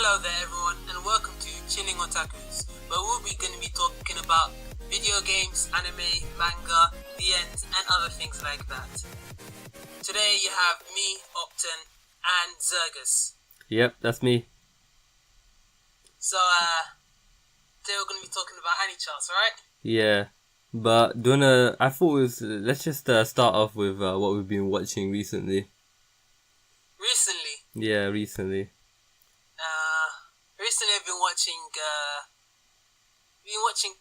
Hello there everyone and welcome to Chilling Otakus, where we'll be going to be talking about video games, anime, manga, the ends and other things like that. Today you have me, Opten, and Xerges. Yep, that's me. So today we're going to be talking about anime charts, alright? Yeah, but I thought let's just start off with what we've been watching recently. Recently? Yeah, recently. Recently I've been watching,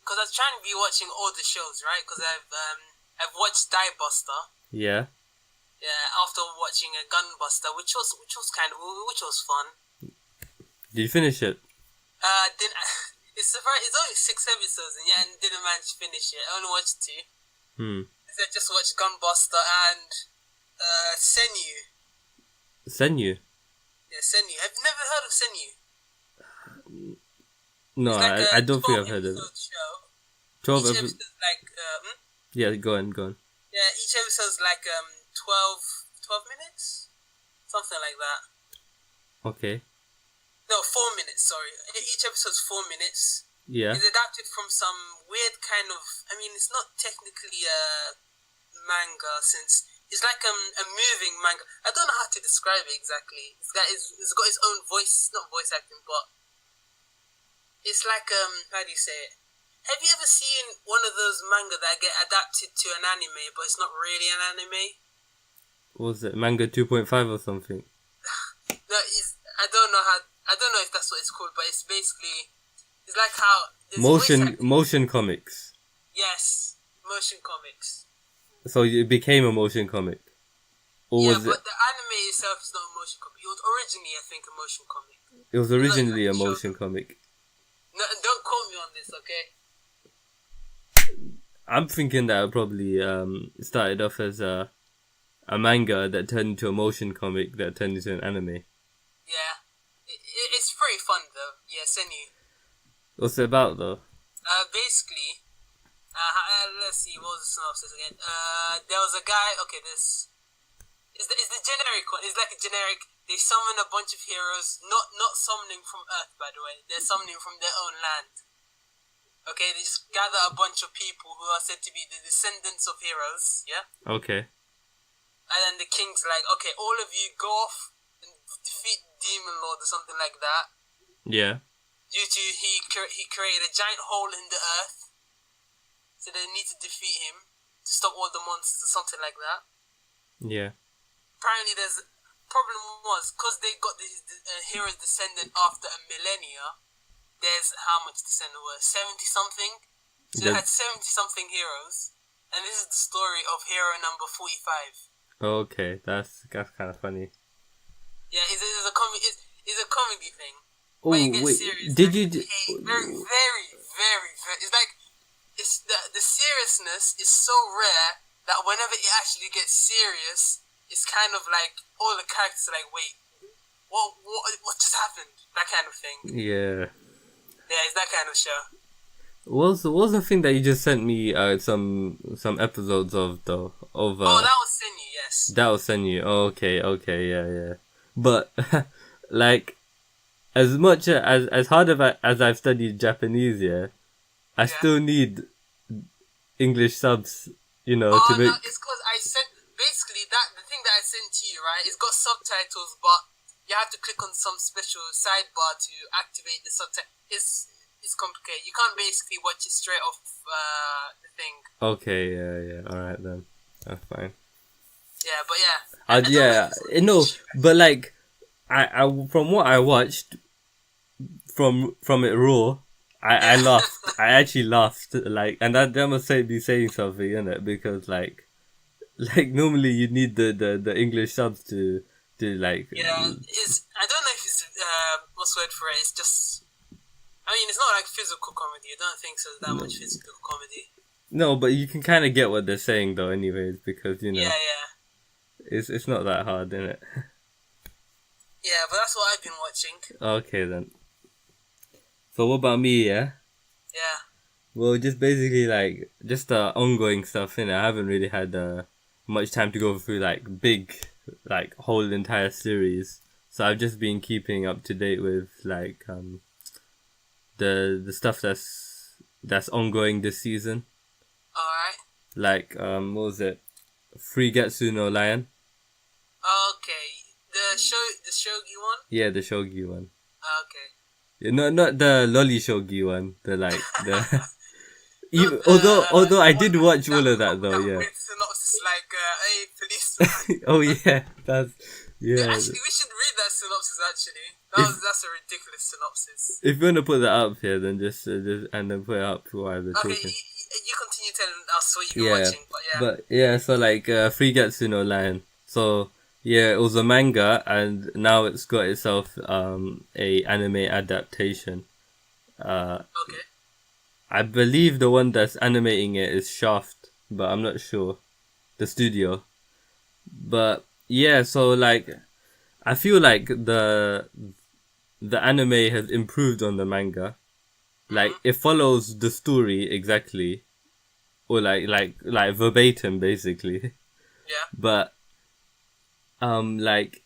because I was trying to be watching all the shows, right? Because I've watched Die Buster. Yeah. Yeah, after watching a Gunbuster, which was fun. Did you finish it? It's only 6 episodes, and I didn't manage to finish it. I only watched 2. So I just watched Gunbuster and Senyu. Senyu? Yeah, Senyu. I've never heard of Senyu. No, like I don't think I've heard of it. Show. 12 each episode like Yeah, go on. Yeah, each episode's like 12 minutes, something like that. Okay. No, 4 minutes. Sorry, each episode's 4 minutes. Yeah. It's adapted from some weird kind of. I mean, it's not technically a manga since it's like a moving manga. I don't know how to describe it exactly. It's got its own voice, not voice acting, but it's like how do you say it? Have you ever seen one of those manga that get adapted to an anime, but it's not really an anime? What was it? Manga 2.5 or something? No, I don't know if that's what it's called, but it's basically it's like how motion comics. Yes, motion comics. So it became a motion comic. Or yeah, was but the anime itself is not a motion comic. It was originally, I think, a motion comic. It was originally a motion comic. No, don't quote me on this, okay? I'm thinking that it probably started off as a manga that turned into a motion comic that turned into an anime. Yeah. It's pretty fun, though. Yeah, Senyu. What's it about, though? Basically, let's see, what was the synopsis again? There was a guy, okay, this is the generic one. It's like a generic, they summon a bunch of heroes, not summoning from Earth, by the way. They're summoning from their own land. Okay, they just gather a bunch of people who are said to be the descendants of heroes, yeah? Okay. And then the king's like, okay, all of you go off and defeat Demon Lord or something like that. Yeah. Due to he created a giant hole in the earth, so they need to defeat him to stop all the monsters or something like that. Yeah. Apparently there's problem was because they got the hero's descendant after a millennia. There's how much descendant were 70 something. So they had 70 something heroes, and this is the story of hero number 45. Okay, that's kind of funny. Yeah, it's a comedy thing. Oh wait, serious, did you? Very, very, very. It's like the seriousness is so rare that whenever it actually gets serious, it's kind of like all the characters are like, wait, what just happened? That kind of thing. Yeah. Yeah, it's that kind of show. What was the thing that you just sent me some episodes of though? Oh, that was Senyu, yes. That was Senyu. Oh, okay, yeah. But like, as much as hard as I've studied Japanese, I still need English subs, to make. No, it's because I sent basically the thing that I sent to you, right? It's got subtitles, but you have to click on some special sidebar to activate the subtitle. It's complicated. You can't basically watch it straight off the thing. Okay, yeah. All right then, that's fine. Yeah, but but like, I from what I watched, from it raw, I laughed. I actually laughed, like, and that must be saying something, innit? Because like normally you need the English subs to like. Yeah, I don't know if it's what's the word for it. It's just. I mean, it's not like physical comedy. I don't think so. That much physical comedy. No, but you can kind of get what they're saying though, anyways, because Yeah. It's not that hard, innit? Yeah, but that's what I've been watching. Okay then. So what about me? Yeah. Yeah. Well, just basically like just ongoing stuff. I haven't really had much time to go through like big, like whole entire series. So I've just been keeping up to date with like the stuff that's ongoing this season. Alright. Like what was it? Frigetsu no Lion. Okay. The shogi one? Yeah, the shogi one. Okay. Yeah, not the lolly shogi one. The like the. Not although I did one watch all of that though, yeah. With synopsis like, hey, police. Oh yeah, that's yeah. Actually, we should read that synopsis. Actually, that's a ridiculous synopsis. If you want to put that up here, then just and then put it up while they're Okay, talking. you continue telling us what you've been watching, but yeah. But yeah, so like Frigetsu no Lion. So yeah, it was a manga, and now it's got itself a anime adaptation. Okay. I believe the one that's animating it is Shaft, but I'm not sure. The studio. But yeah, so like I feel like the anime has improved on the manga. Like it follows the story exactly. Or like verbatim basically. Yeah. But like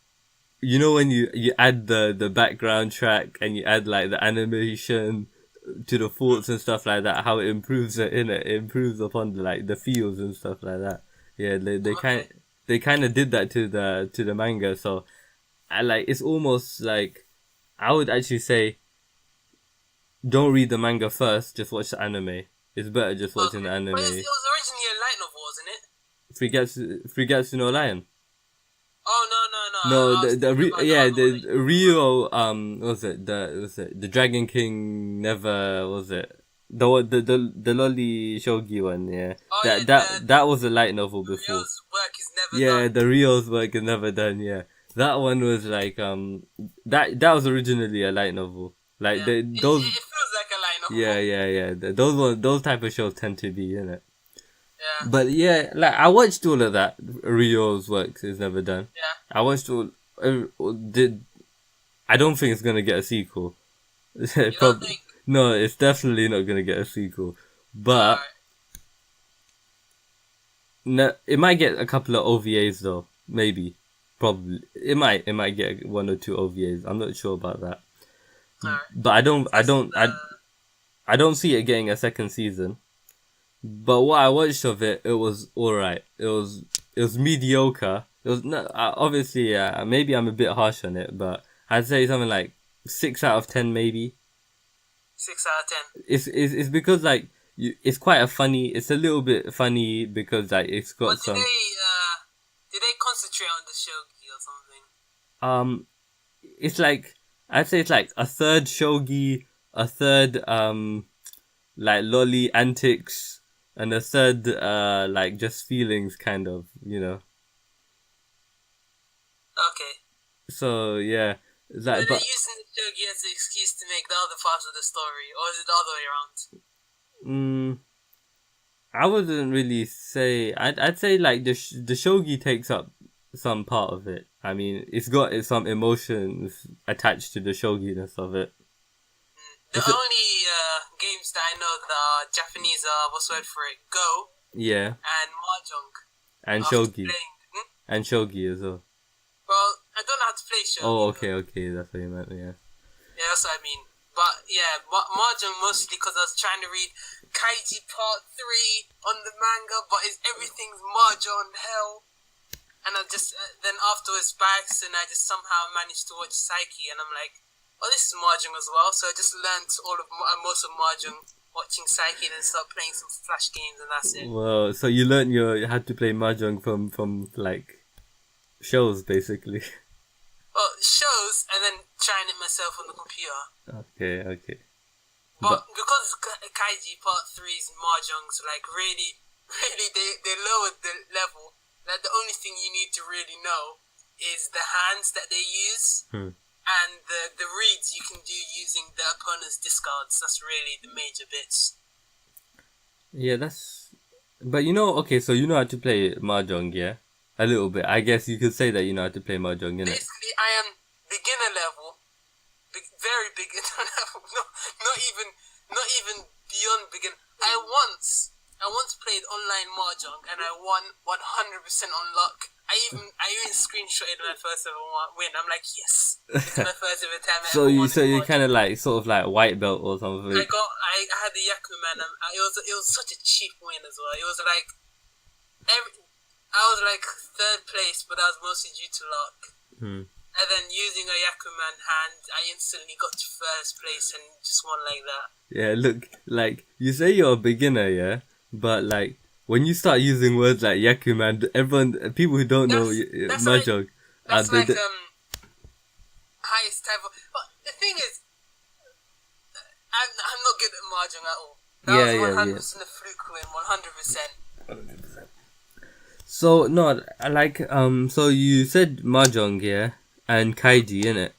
you know when you add the background track and you add like the animation to the thoughts and stuff like that, how it improves it in it improves upon the feels and stuff like that. Yeah, they kind of did that to the manga, so I like it's almost like I would actually say don't read the manga first, just watch the anime. It's better just watching the anime. But it was originally a light novel, wasn't it? Frigetsu no Lion. Oh no. No, the Rio was it the Dragon King never was it the lolly shogi one, yeah. Oh, that was a light novel before. Rio's work is never done. Yeah, the Rio's work is never done, yeah. That one was like that was originally a light novel. Like it those feels like a light novel. yeah. Those type of shows tend to be, innit? Yeah. But yeah, like I watched all of that. Rio's work is never done. Yeah. I watched all. I don't think it's gonna get a sequel. You don't think? No, it's definitely not gonna get a sequel. But no, it might get a couple of OVAs though. Maybe, probably. It might get one or two OVAs. I'm not sure about that. Alright. But I don't see it getting a second season. But what I watched of it, it was alright. It was mediocre. It was not obviously. Maybe I'm a bit harsh on it, but I'd say something like 6 out of 10, maybe. 6 out of 10. It's because like it's quite a funny. It's a little bit funny because like it's got some. Did they concentrate on the shogi or something? It's like I'd say it's like a third shogi, a third like lolly antics, and a third like just feelings kind of, you know. Okay. So yeah, So they're using the shogi as an excuse to make the other parts of the story, or is it the other way around? I wouldn't really say. I'd say like the shogi takes up some part of it. I mean, it's got some emotions attached to the shoginess of it. The only games that I know that are Japanese are, what's the word for it? Go. Yeah. And Mahjong. And shogi. And shogi as well. Well, I don't know how to play shogi. Oh, okay, that's what you meant, yeah. Yeah, that's what I mean. But yeah, Mahjong mostly because I was trying to read Kaiji Part 3 on the manga, but everything's Mahjong hell. And I just, then afterwards backs, and I just somehow managed to watch Psyche, and I'm like, oh, this is Mahjong as well. So I just learned most of Mahjong watching Psyche, and then start playing some Flash games, and that's it. Well, so you learned you had to play Mahjong from like shows, basically. Well, shows, and then trying it myself on the computer. Okay. But because Kaiji Part 3's Mahjong's like really, they lowered the level. Like the only thing you need to really know is the hands that they use and the reads you can do using the opponent's discards. That's really the major bits. Yeah, but you know, okay, so you know how to play Mahjong, yeah? A little bit. I guess you could say that you know how to play Mahjong, innit? Basically, I am beginner level, very beginner level. Not even beyond beginner. I once played online Mahjong and I won 100% on luck. I even screenshotted my first ever win. I'm like, yes, it's my first ever time. So ever you won kind of like sort of like white belt or something. I had the Yakuman. It was such a cheap win as well. It was like I was like third place, but that was mostly due to luck. And then using a Yakuman hand, I instantly got to first place and just won like that. Yeah, look, like you say you're a beginner, yeah, but like when you start using words like Yakuman, people who don't know Mahjong, that's like highest type of. But the thing is, I'm not good at Mahjong at all. That was 100% a fluke win, 100%. So no, like so you said Mahjong, yeah, and Kaiji, innit?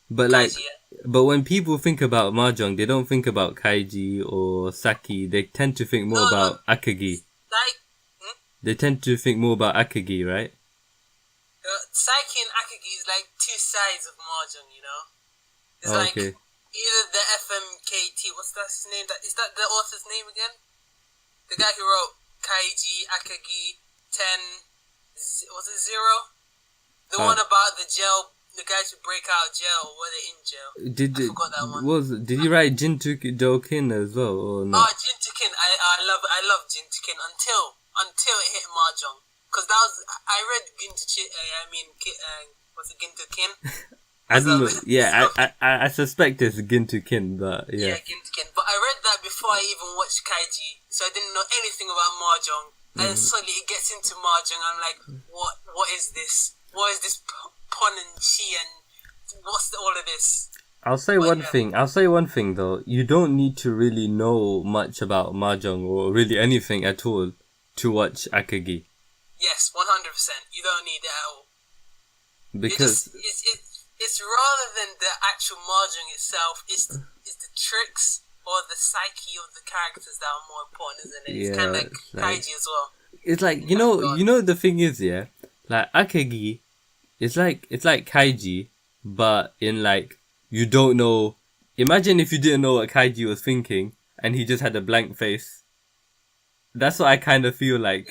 But like, Kaiji, yeah. but when people think about Mahjong, they don't think about Kaiji or Saki. They tend to think more about Akagi. They tend to think more about Akagi, right? Saki and Akagi is like two sides of Mahjong, you know? It's like either the FMKT, what's that his name? Is that the author's name again? The guy who wrote Kaiji, Akagi, 10, was it 0? The one about the jail, the guys who break out of jail, or were they in jail? I forgot that one. Did you write Jintukin as well, or not? Oh, Jintukin, I love Jintukin until it hit Mahjong. Because I read Gintukin, was it Gintukin? I don't know. Yeah, I suspect it's Gintukin, but yeah. Yeah, Gintukin. But I read that before I even watched Kaiji, so I didn't know anything about Mahjong. And then suddenly it gets into Mahjong, I'm like, what is this? What is this pon and chi and what's all of this? I'll say one thing though. You don't need to really know much about Mahjong or really anything at all to watch Akagi. Yes, 100%. You don't need it at all. Because it's rather than the actual Mahjong itself, it's the tricks or the psyche of the characters that are more important, isn't it? It's kind of like Kaiji as well. It's like, you know the thing is, yeah, like Akagi, it's like Kaiji, but in like, you don't know. Imagine if you didn't know what Kaiji was thinking and he just had a blank face. That's what I kind of feel like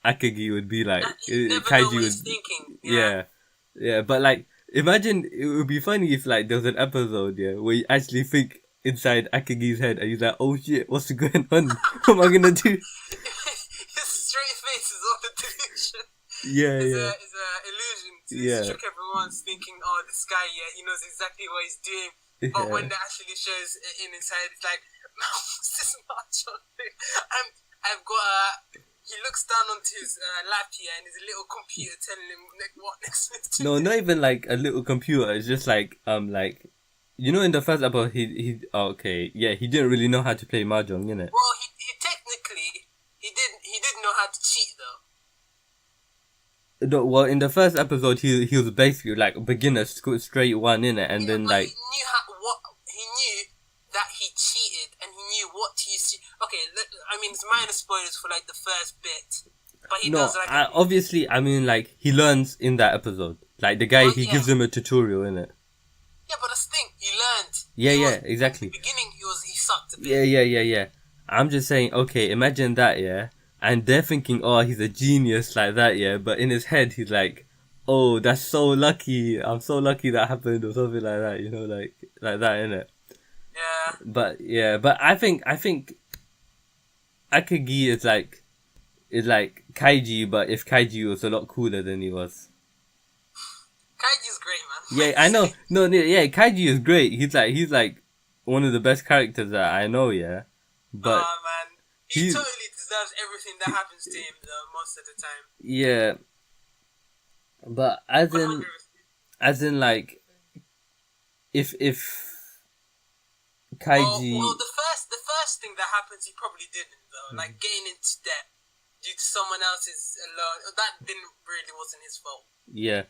Akagi would be like. Kaiji was thinking. Yeah, but like, imagine it would be funny if like there was an episode, where you actually think inside Akagi's head and he's like, oh shit, what's going on? What am I gonna do? His straight face is all the delusion. It's an illusion to trick everyone's thinking, oh, this guy, he knows exactly what he's doing. But when it actually shows inside, it's like, what's this Mahjong thing? I've got he looks down onto his lap here and there's a little computer telling him what next to do. No, not even like a little computer. It's just like you know, in the first episode, he didn't really know how to play Mahjong, innit? Well, he technically he did know how to cheat though. No, well, in the first episode, he was basically like a beginner, straight one, innit? And then like he knew that he cheated and he knew what to use. Okay, I mean it's minor spoilers for like the first bit, but he does like. Obviously, I mean like he learns in that episode. Like the guy, he gives him a tutorial, innit? Yeah, but that's the thing. He learned. Yeah, exactly. In the beginning, he sucked a bit. Yeah. I'm just saying, okay, imagine that, yeah? And they're thinking, oh, he's a genius like that, yeah? But in his head, he's like, oh, that's so lucky. I'm so lucky that happened or something like that, you know, like that, innit? Yeah. But I think Akagi is like Kaiji, but if Kaiji was a lot cooler than he was. Kaiji's great, man. Yeah, I know. No, yeah, Kaiji is great. He's like one of the best characters that I know, yeah. But man, he totally deserves everything that happens to him, though, most of the time. Yeah, but as in like, if Kaiji. Well, the first thing that happens, he probably didn't though. Like getting into debt due to someone else's loan, that wasn't his fault. Yeah.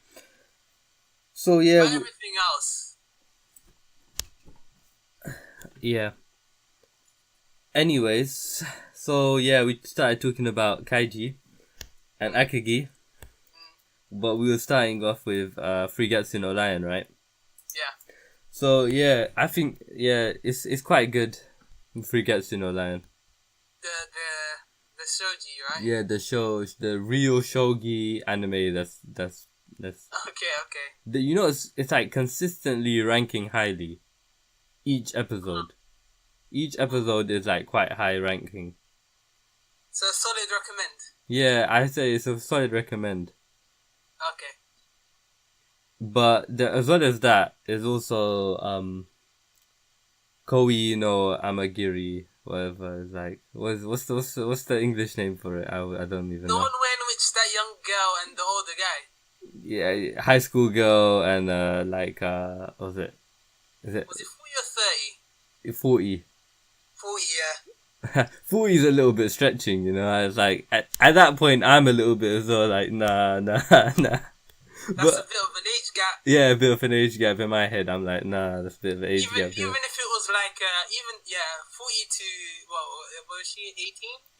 So yeah. But everything else. Yeah. Anyways, so yeah, we started talking about Kaiji and Akagi, but we were starting off with Freegatsu no Lion, right? Yeah. So yeah, I think it's quite good. Freegatsu no Lion. The The shogi, right? Yeah, the real shogi anime. That's Okay. you know it's like consistently ranking highly each episode. Each episode is like quite high ranking. So solid recommend. Yeah, I say it's a solid recommend. Okay. But as well as that, there's also Koi no Amagiri, whatever. It's like what's the English name for it? I don't even The know. one where in which that young girl and the older guy. Yeah, high school girl and what was it? Was it 40 or 30? 40. 40, yeah. 40 is a little bit stretching, you know. I was like, at that point, I'm a little bit as well, like, nah. That's a bit of an age gap. Yeah, a bit of an age gap in my head. I'm like, nah, that's a bit of an age gap. Even if it was like, 40 to, what was she,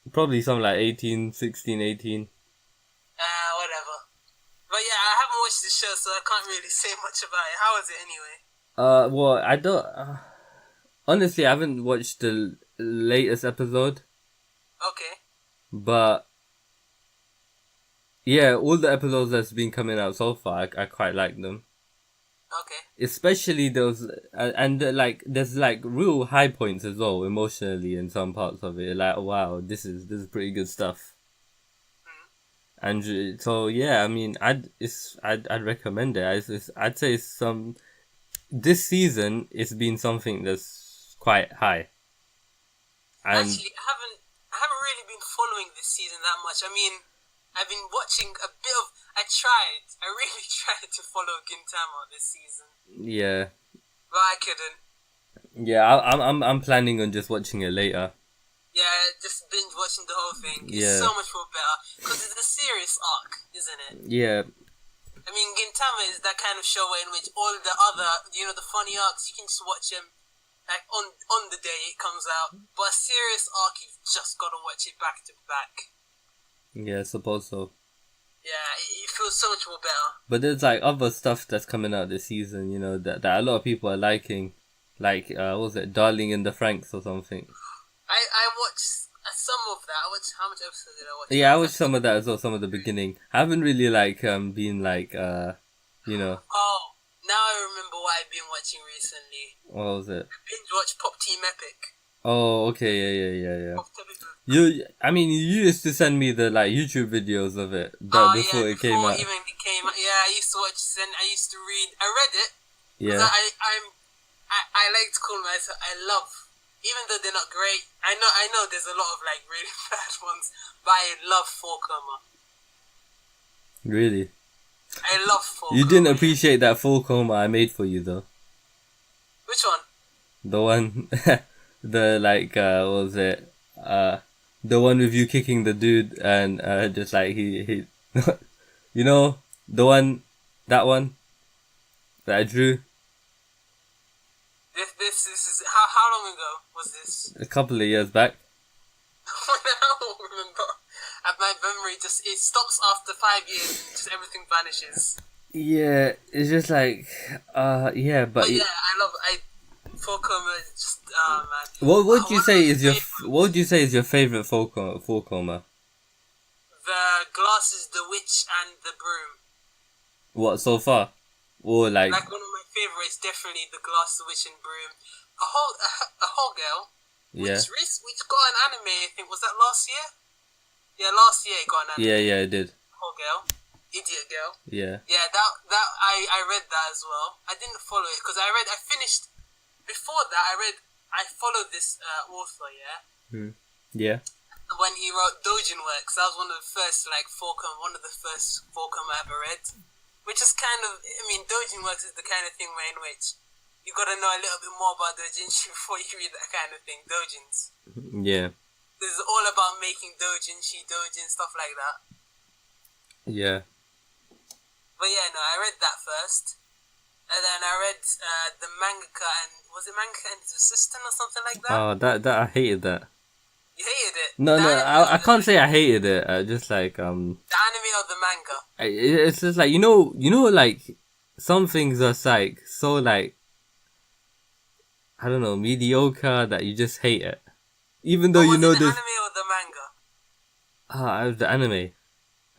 18? Probably something like 18, 16, 18. Whatever. But yeah, I haven't watched the show, so I can't really say much about it. How was it anyway? Well, I don't... honestly, I haven't watched the latest episode. Okay. But... yeah, all the episodes that's been coming out so far, I quite like them. Okay. Especially those... like, there's like real high points as well, emotionally, in some parts of it. Like, wow, this is pretty good stuff. And so yeah, I mean, I'd recommend it. I'd say this season it's been something that's quite high. And actually, I haven't really been following this season that much. I mean, I've been watching a bit of. I really tried to follow Gintama this season. Yeah. But I couldn't. Yeah, I'm planning on just watching it later. Yeah, just binge watching the whole thing. It's Yeah. so much more better because it's a serious arc, isn't it? Yeah. I mean, Gintama is that kind of show in which all the other, the funny arcs, you can just watch them like on the day it comes out. But a serious arc, you've just got to watch it back to back. Yeah, I suppose so. Yeah, it feels so much more better. But there's like other stuff that's coming out this season, that a lot of people are liking. Like, what was it, Darling in the Franxx or something? I watched some of that. How much episodes did I watch? Yeah, I watched some of that as well, some of the beginning. I haven't really been like Oh, now I remember what I've been watching recently. What was it? Binge watch Pop Team Epic. Oh, okay, yeah. Pop Team Epic. You used to send me the like YouTube videos of it before it came out. Even it came out. Yeah, I used to watch and I used to read. I read it. Yeah. I like to call myself. I love. Even though they're not great, I know there's a lot of like really bad ones, but I love 4-Koma. Really? I love 4-Koma. You didn't appreciate that 4-Koma I made for you though. Which one? The one, the what was it? The one with you kicking the dude and just like he, the one, that one that I drew. This is how long ago was this? A couple of years back. I don't remember. And my memory it stops after 5 years and just everything vanishes. Yeah, it's just like, yeah, but yeah, I 4-Koma is just, man. What would you say is your favorite 4-Koma? The Glasses, the Witch, and the Broom. What so far? Or like one of my favorites, definitely the Glasses, the Witch, and Broom. A whole girl. Yeah. Which got an anime. I think was that last year. Yeah, last year it got an anime. Yeah, it did. Whole girl. Idiot girl. Yeah. Yeah, that I read that as well. I didn't follow it because I finished. Before that, I followed this author, yeah? Yeah. When he wrote Dojin Works, that was one of the first, 4-Koma I ever read. Which is kind of, Dojin Works is the kind of thing in which you gotta know a little bit more about doujinshi before you read that kind of thing, doujins. Yeah. This is all about making doujinshi, doujin, stuff like that. Yeah. But yeah, no, I read that first. And then I read the mangaka was it Mangaka and his assistant or something like that? Oh, that I hated that. You hated it? No, I can't say I hated it. Just like the anime or the manga? It's just like like some things are like so like I don't know mediocre that you just hate it, even though Was it the this. anime or the manga? The anime.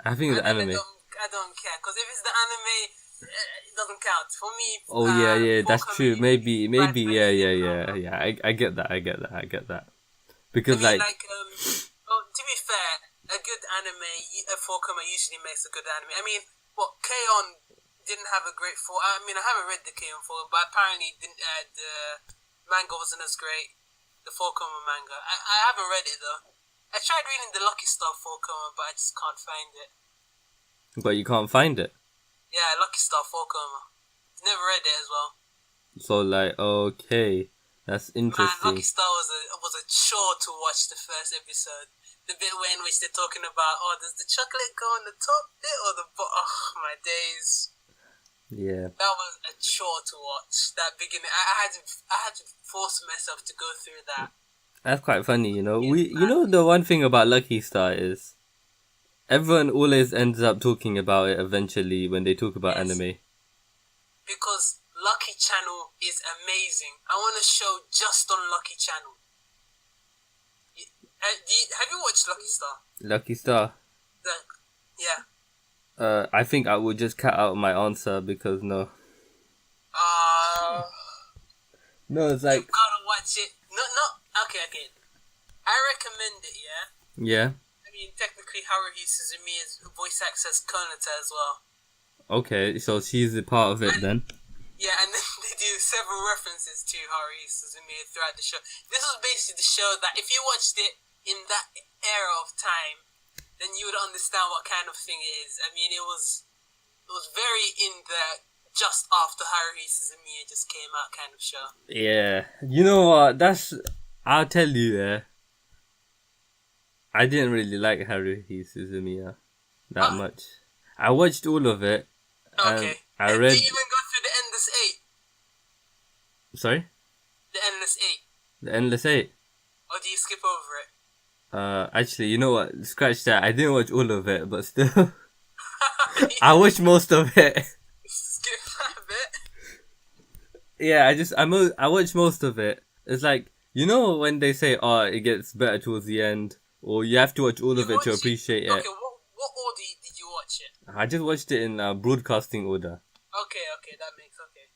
I think the anime. I don't care, because if it's the anime, it doesn't count for me. Oh yeah, that's true. Maybe, Right, yeah. I get that. I Because mean, like, well, to be fair, a good anime, a 4-comer usually makes a good anime. I mean, what, K-On! Didn't have a great 4. I mean, I haven't read the K-On! 4, but apparently the manga wasn't as great. The 4-comer manga. I haven't read it, though. I tried reading the Lucky Star 4-comer, but I just can't find it. but you can't find it. Yeah, Lucky Star 4-comer. Never read it as well. So like, okay, that's Man, interesting. Lucky Star was a chore to watch the first episode. The bit where in which they're talking about, oh, does the chocolate go on the top bit or the bottom? Oh, my days. Yeah. That was a chore to watch. That beginning, I had to force myself to go through that. That's quite funny, you know. You know, the one thing about Lucky Star is everyone always ends up talking about it eventually when they talk about anime. Because Lucky Channel is amazing. I want a show just on Lucky Channel. Have you watched Lucky Star? Lucky Star. Yeah. I think I would just cut out my answer because no. No, it's like. You've gotta watch it. No. Okay. I recommend it. Yeah. Yeah. I mean, technically, Haruhi Suzumiya's voice acts as Konata as well. Okay, so she's a part of it then. Yeah, and then they do several references to Haruhi Suzumiya throughout the show. This was basically the show that if you watched it in that era of time, then you would understand what kind of thing it is. I mean, it was very in the just after Haruhi Suzumiya just came out kind of show. Yeah, you know what? I'll tell you. I didn't really like Haruhi Suzumiya that much. I watched all of it. Okay. I read. Did you even go through the Endless 8? Sorry? The Endless 8. The Endless 8? Or do you skip over it? Actually, you know what? Scratch that. I didn't watch all of it, but still. I watched most of it. Skip that bit? Yeah, I watched most of it. It's like, you know when they say, oh, it gets better towards the end, or you have to watch all of it to appreciate it. Okay, what order did you watch it? I just watched it in broadcasting order. Okay, that makes okay.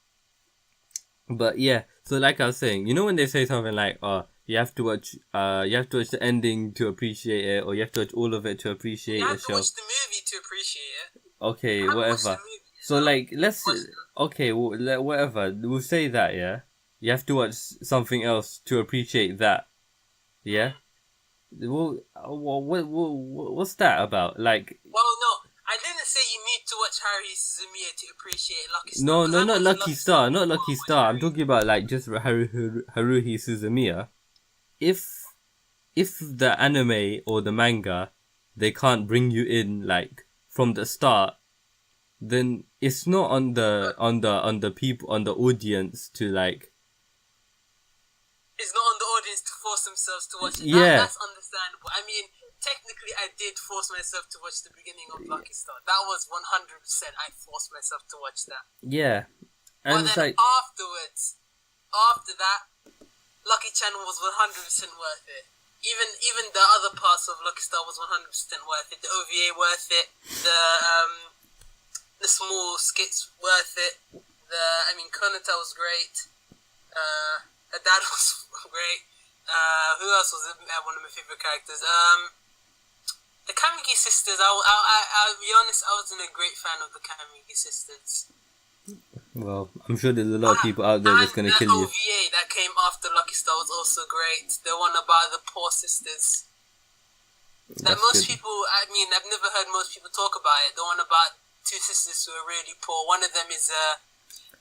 But yeah, so like I was saying, you know when they say something like, oh, you have to watch the ending to appreciate it, or you have to watch all of it to appreciate the show. You have to watch the movie to appreciate it. Okay, whatever. So like, whatever. We'll say that, yeah. You have to watch something else to appreciate that. Yeah. Well, what's that about? Like. Well, no, I didn't say you need to watch Haruhi Suzumiya to appreciate Lucky Star. No, not Lucky Star, not Lucky Star. I'm talking about like just Haruhi Suzumiya. If the anime or the manga, they can't bring you in like from the start, then it's not on the people, on the audience to like. It's not on the audience to force themselves to watch it. Yeah. That's understandable. I mean, technically, I did force myself to watch the beginning of Lucky Star. That was 100%. I forced myself to watch that. Yeah, and but then like afterwards, after that, Lucky Channel was 100% worth it. Even the other parts of Lucky Star was 100% worth it. The OVA worth it. The small skits worth it. Konata was great. Her dad was great. Who else was one of my favorite characters? The Kamigi sisters. I'll be honest. I wasn't a great fan of the Kamigi sisters. Well, I'm sure there's a lot of people out there that's gonna kill you. The OVA that came after Lucky Star was also great. The one about the poor sisters. That most people, I mean, I've never heard most people talk about it. The one about two sisters who are really poor. One of them is,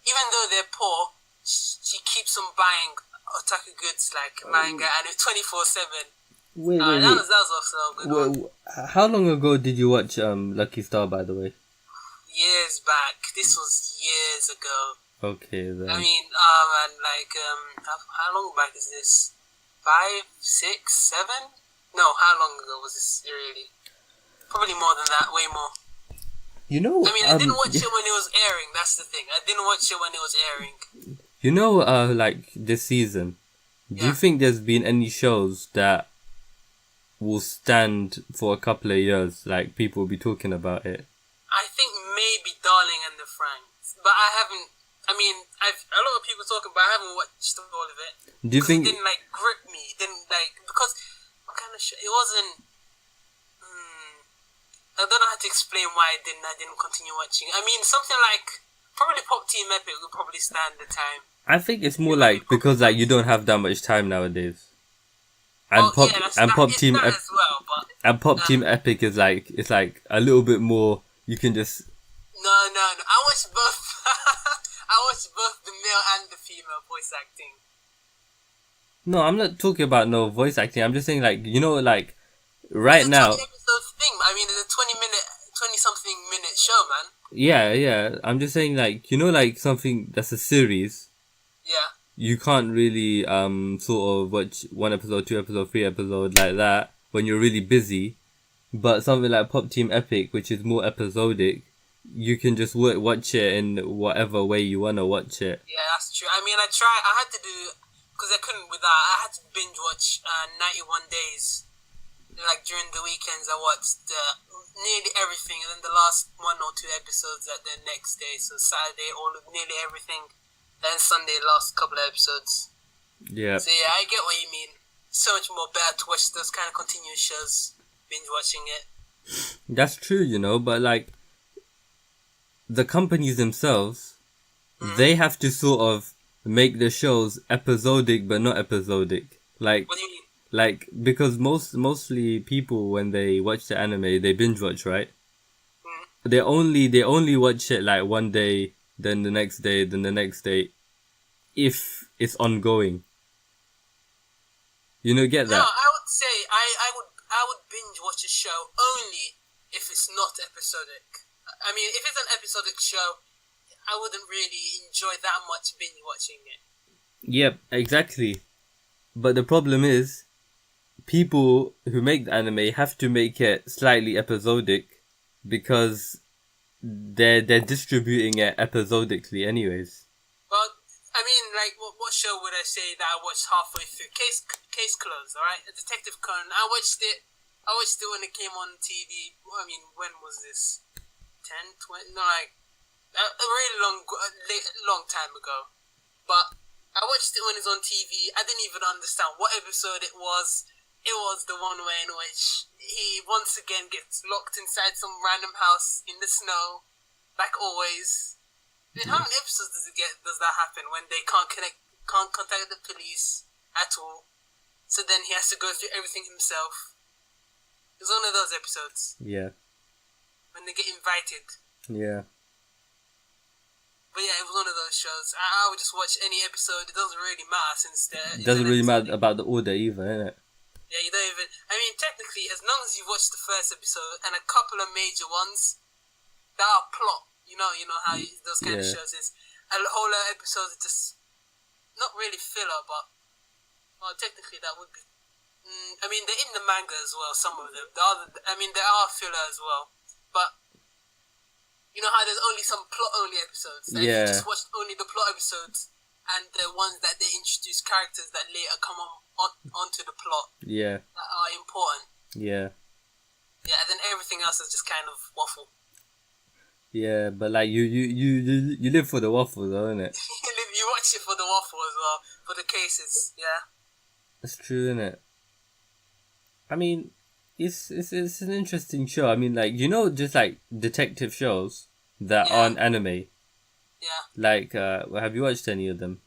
even though they're poor, she keeps on buying otaku goods like manga and 24/7. Wait. That was also a good one. How long ago did you watch Lucky Star, by the way? Years back. This was years ago. Okay, then. I mean, how long back is this? 5, 6, 7? No, how long ago was this really? Probably more than that, way more. You know, I mean, I didn't watch it when it was airing. That's the thing. I didn't watch it when it was airing. You know, like this season, do you think there's been any shows that will stand for a couple of years. Like, people will be talking about it. I think maybe Darling and the Franxx, but I haven't. I mean, I've a lot of people talking, but I haven't watched all of it. Do you think it didn't like grip me? It didn't like because what kind of show? It wasn't. I don't know how to explain why I didn't continue watching. I mean, something like probably Pop Team Epic would probably stand the time. I think it's more like because like you don't have that much time nowadays. And Pop Team as well, but and Pop Team Epic is like it's like a little bit more. You can just no. I watched both. I watched both the male and the female voice acting. No, I'm not talking about no voice acting. I'm just saying like like right now. It's a 20-episode thing. I mean, it's a 20-something minute show, man. Yeah. I'm just saying like like something that's a series. Yeah. You can't really sort of watch 1 episode, 2 episode, 3 episode like that when you're really busy. But something like Pop Team Epic, which is more episodic, you can just watch it in whatever way you want to watch it. Yeah, that's true. I mean, I had to do, because I couldn't with that, I had to binge watch 91 Days. Like, during the weekends, I watched nearly everything, and then the last 1 or 2 episodes at the next day. So Saturday, nearly everything. Then Sunday, last couple of episodes. Yeah. So yeah, I get what you mean. So much more better to watch those kind of continuous shows, binge watching it. That's true, but like, the companies themselves, they have to sort of make the shows episodic but not episodic. Like, what do you mean? Like, because mostly people, when they watch the anime, they binge watch, right? They only watch it like one day, then the next day, then the next day, if it's ongoing. Get that? No, I would say I would binge watch a show only if it's not episodic. I mean, if it's an episodic show, I wouldn't really enjoy that much binge watching it. Yep, exactly. But the problem is, people who make the anime have to make it slightly episodic because they're distributing it episodically anyways. Well, I mean, like, what show would I say that I watched halfway through? Case Closed, alright? Detective Conan. I watched it when it came on TV. I mean, when was this? 10, 20? No, like, a really long time ago. But I watched it when it was on TV. I didn't even understand what episode it was. It was the one way in which he once again gets locked inside some random house in the snow, like always. I mean, how many episodes does that happen when they can't contact the police at all? So then he has to go through everything himself. It's one of those episodes. Yeah. When they get invited. Yeah. But yeah, it was one of those shows. I would just watch any episode. It doesn't really matter since it doesn't really matter about the order either, innit? Yeah, you don't even... I mean, technically, as long as you've watched the first episode and a couple of major ones that are plot, you know how those kind of shows is. A whole lot of episodes are just not really filler, but well, technically that would be. I mean, they're in the manga as well. Some of them. There are filler as well, but you know how there's only some plot-only episodes. If you just watch only the plot episodes and the ones that they introduce characters that later come onto the plot. Yeah. That are important. Yeah. Yeah, and then everything else is just kind of waffle. Yeah, but like you live for the waffle though, innit? You watch it for the waffle as well, for the cases, yeah. That's true, innit? I mean, it's an interesting show. I mean, like, just like detective shows that aren't anime. Yeah. Like, have you watched any of them?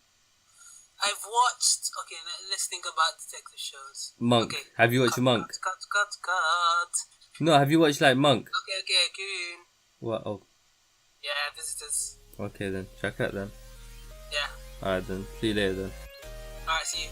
I've watched. Okay, let's think about detective shows. Monk. Okay. Have you watched Monk? Cut. No, have you watched like Monk? Okay, good. What? Oh. Yeah, Visitors. Okay then, check out then. Yeah. Alright then, see you later then. Alright, see you.